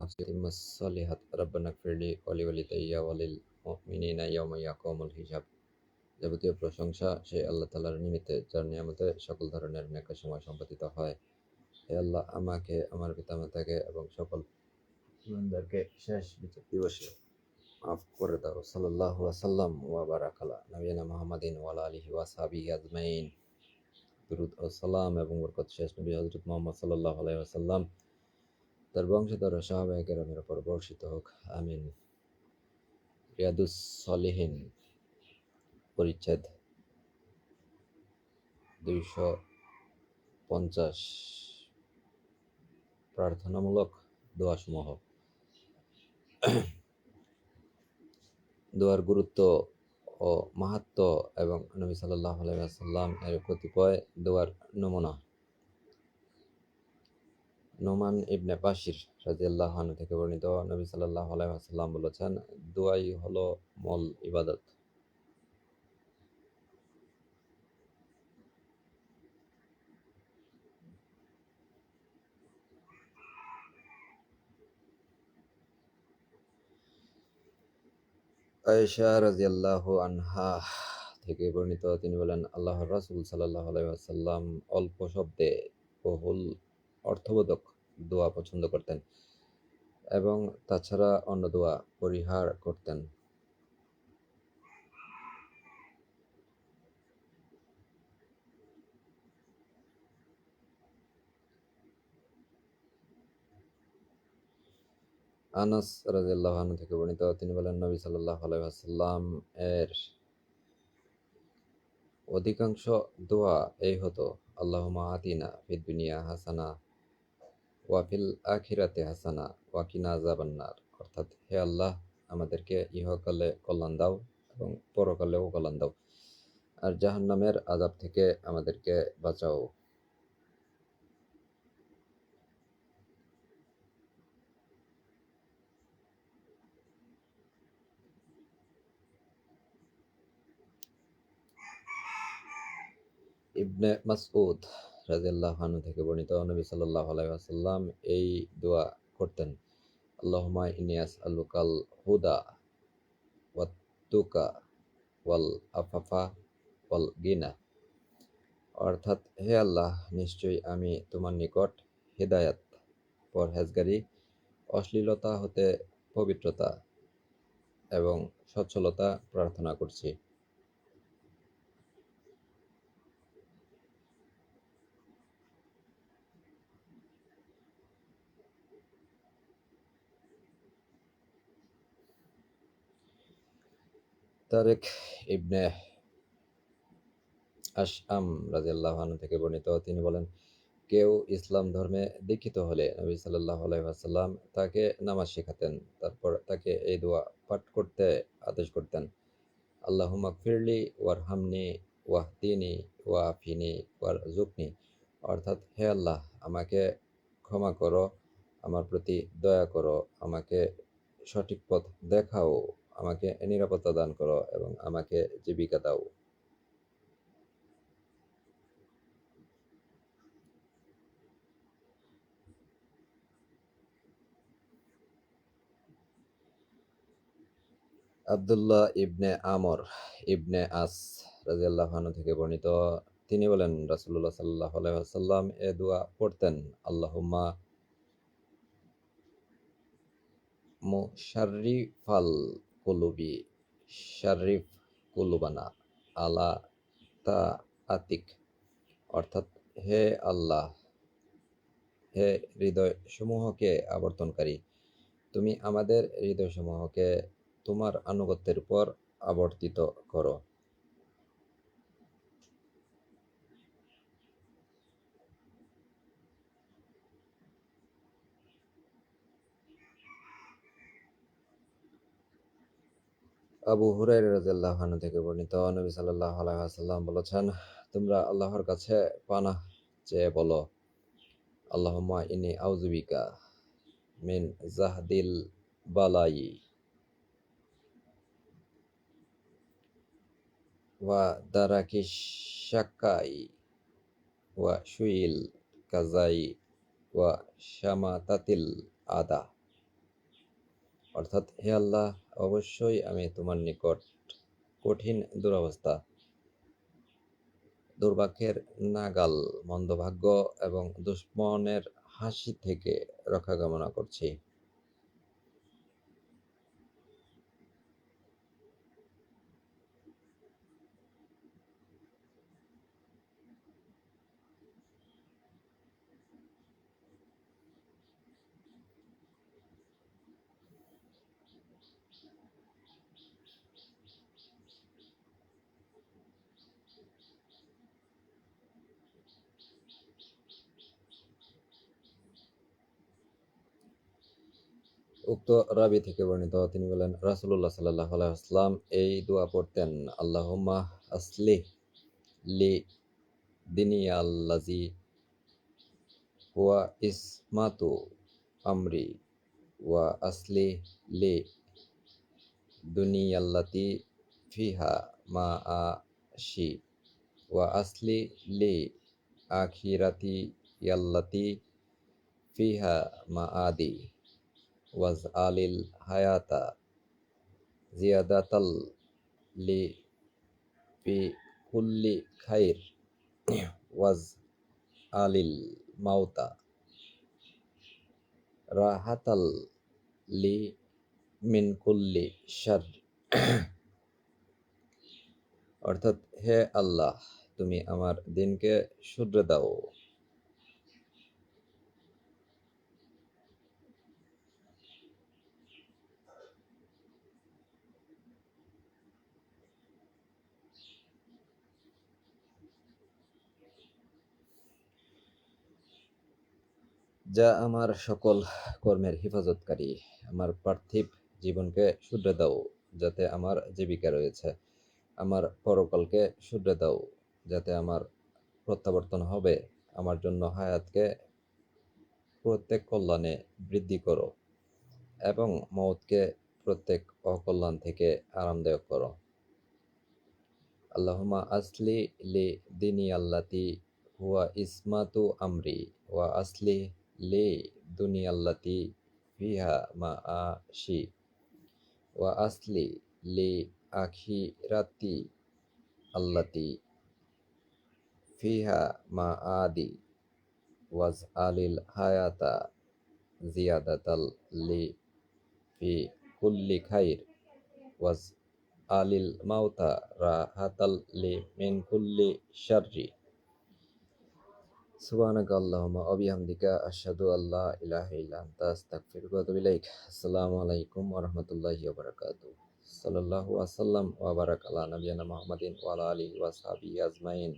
الصالحات ربنا اغفر لي ولوالدي وللمؤمنين يوم يقوم الحساب। যাবতীয় প্রশংসা সেই আল্লাহ তাআলার নিমিত্তে যার নিয়ামতে সকল ধরনের নেক সময় সম্পাদিত হয়। হে আল্লাহ, আমাকে, আমার পিতামাতাকে এবং সকল ইমানদারকে শেষ বিচার দিবসে মাফ করে দাও। সাল্লাল্লাহু ওয়াসাল্লাম ওয়া বারাক আলা নবিয়িনা মুহাম্মাদিন ওয়া আলা আলিহি ওয়া সাহবিহি আজমাইন। দুরূদ ও সালাম এবং বরকত শেষ নবী হযরত মুহাম্মদ সাল্লাল্লাহু আলাইহি ওয়াসাল্লাম, তার বংশধর ও সাহাবায়ে কেরামের উপর বর্ষিত হোক, আমিন। রিয়াদুস সলিহিন পরিচ্ছেদ 250, প্রার্থনামূলক দোয়াসমূহ। দোয়ার গুরুত্ব ও মাহাত্ম্য এবং নবী সাল্লাল্লাহু আলাইহি ওয়াসাল্লাম এর কতিপয় দোয়ার নমুনা। নোমান ইবনে বাশির রাদিয়াল্লাহু আনহু থেকে বর্ণিত, নবী সাল্লাল্লাহু আলাইহি ওয়াসাল্লাম বলেছেন, দোয়াই হলো মূল ইবাদত। আয়েশা রাদিয়াল্লাহু আনহা থেকে বর্ণিত, তিনি বলেন, আল্লাহর রাসূল সাল্লাল্লাহু আলাইহি ওয়াসাল্লাম অল্প শব্দে বহুল অর্থবোধক দোয়া পছন্দ করতেন এবং তাছাড়া অন্য দোয়া পরিহার করতেন। আনাস রাদিয়াল্লাহু আনহু থেকে বর্ণিত, তিনি বলেন, নবী সাল্লাল্লাহু আলাইহি ওয়াসাল্লাম এর অধিকাংশ দোয়া এই হতো, আল্লাহুম্মা আতিনা ফিদ দুনিয়া হাসানা ওয়া ফিল আখিরাতি হাসানা ওয়া কিনা আযাবান্নার। অর্থাৎ, হে আল্লাহ, আমাদেরকে ইহকালে কল্যাণ দাও এবং পরকালেও কল্যাণ দাও, আর জাহান্নামের আযাব থেকে আমাদেরকে বাঁচাও। ইবনে মাসউদ রাদিয়াল্লাহু আনহু থেকে বর্ণিত, নবী সাল্লাল্লাহু আলাইহি ওয়াসাল্লাম এই দোয়া করতেন, আল্লাহুম্মা ইন্নী আসআলুকাল হুদা ওয়াত তুকা ওয়াল আফাফা ওয়াল গিনা। অর্থাৎ, হে আল্লাহ, নিশ্চয়ই আমি তোমার নিকট হিদায়াত, পরহেজগারি, অশ্লীলতা হতে পবিত্রতা এবং সচ্ছলতা প্রার্থনা করছি। তারেক ইবনে আশআম রাদিয়াল্লাহু আনহু থেকে বর্ণিত, তিনি বলেন, কেউ ইসলাম ধর্মে দীক্ষিত হলে নবী সাল্লাল্লাহু আলাইহি ওয়াসাল্লাম তাকে নামাজ শেখাতেন, তারপর তাকে এই দোয়া পাঠ করতে আদেশ করতেন, আল্লাহুম্মা গফিরলি ওয়ারহামনি ওয়াহদিনি ওয়াআফিনি ওয়ারযুকনি। অর্থাৎ, হে আল্লাহ, আমাকে ক্ষমা করো, আমার প্রতি দয়া করো, আমাকে সঠিক পথ দেখাও, আমাকে নিরাপত্তা দান করো এবং আমাকে জীবিকা দাও। আব্দুল্লাহ ইবনে আমর ইবনে আস রাদিয়াল্লাহু আনহু থেকে বর্ণিত, তিনি বলেন, রাসূলুল্লাহ সাল্লাল্লাহু আলাইহি ওয়াসাল্লাম এ দোয়া পড়তেন, আল্লাহুম্মা মুশাররিফাল কুলুবি শাররিফ কুলুবানা আলা তাআতিক। অর্থাৎ, হে আল্লাহ, হে হৃদয় সমূহকে আবর্তনকারী, তুমি আমাদের হৃদয়সমূহকে তোমার আনুগত্যের উপর আবর্তিত করো। আবু হুরায়রা রাদিয়াল্লাহু আনহু থেকে বর্ণিত, নবী সাল্লাল্লাহু আলাইহি ওয়াসাল্লাম বলেছেন, তোমরা আল্লাহর কাছে পানাহ চেয়ে বলো, আল্লাহুম্মা ইন্নী আউযু বিকা মিন জাহদিল বালাই ওয়া দারাকিশ শাকাই ওয়া শুইল কাজাই ওয়া শামাতাতিল আদা। অর্থাৎ হে আল্লাহ, অবশ্যই আমি তোমার নিকট কঠিন দুরবস্থা, দুর্ভাগ্যের নাগাল, মন্দভাগ্য এবং দুশ্মনের হাসি থেকে রক্ষা কামনা করছি। উক্ত রাবি থেকে বর্ণিত, তিনি বলেন, রাসূলুল্লাহ সাল্লাল্লাহু আলাইহি ওয়াসাল্লাম এই দোয়া পড়তেন, আল্লাহুম্মা আসলিহ লি দিনিয়াল্লাযী হুয়া ইসমাতু আমরি ওয়া আসলিহ লি দুনিয়াল্লাতী ফিহা মাআশি ওয়া আসলিহ লি আখিরাতিয়াল্লাতী ফিহা মাআদি ওয়াজআলিল হায়াতা জিয়াদাতাল লি ফি কুল্লি খাইর ওয়াজআলিল মাউতা রাহাতাল লি মিন কুল্লি শার। অর্থাৎ, হে আল্লাহ, তুমি আমার দিনকে শুধরে দাও, যা আমার সকল কর্মের হেফাজতকারী। আমার পার্থিব জীবনকে শুধরে দাও, যাতে আমার জীবিকা রয়েছে। আমার পরকালকে শুধরে দাও, যাতে আমার প্রত্যাবর্তন হবে। আমার জন্য হায়াতকে প্রত্যেক কল্যাণে বৃদ্ধি করো এবং মওতকে প্রত্যেক অকল্যাণ থেকে আরামদায়ক করো। আল্লাহুম্মা আসলি লি দিনিয়াল্লাতী হুয়া ইসমাতু আমরি ওয়া আসলিহ লি দুনিয়াল্লাতী ফিহা মাআশি ওয়া আসলি লি আখিরাতি আল্লাতী ফিহা মাআদি ওয়াজআলিল হায়াতা জিয়াদাতাল লি ফি কুল্লি খাইর ওয়াজআলিল মাউতা রাহাতাল লি মিন কুল্লি শাররি। সুবহানাকা আল্লাহুম্মা ওয়া বিহামদিকা আশহাদু আল্লা ইলাহা ইল্লা আনতা আস্তাগফিরুকা ওয়া আতুবু ইলাইক। আসসালামু আলাইকুম ওয়া রাহমাতুল্লাহি ওয়া বারাকাতুহু। সাল্লাল্লাহু ওয়া সাল্লাম ওয়া বারাকা আলা নাবিয়িনা মুহাম্মাদিন ওয়া আলা আলিহি ওয়া সাহবিহি আজমাইন।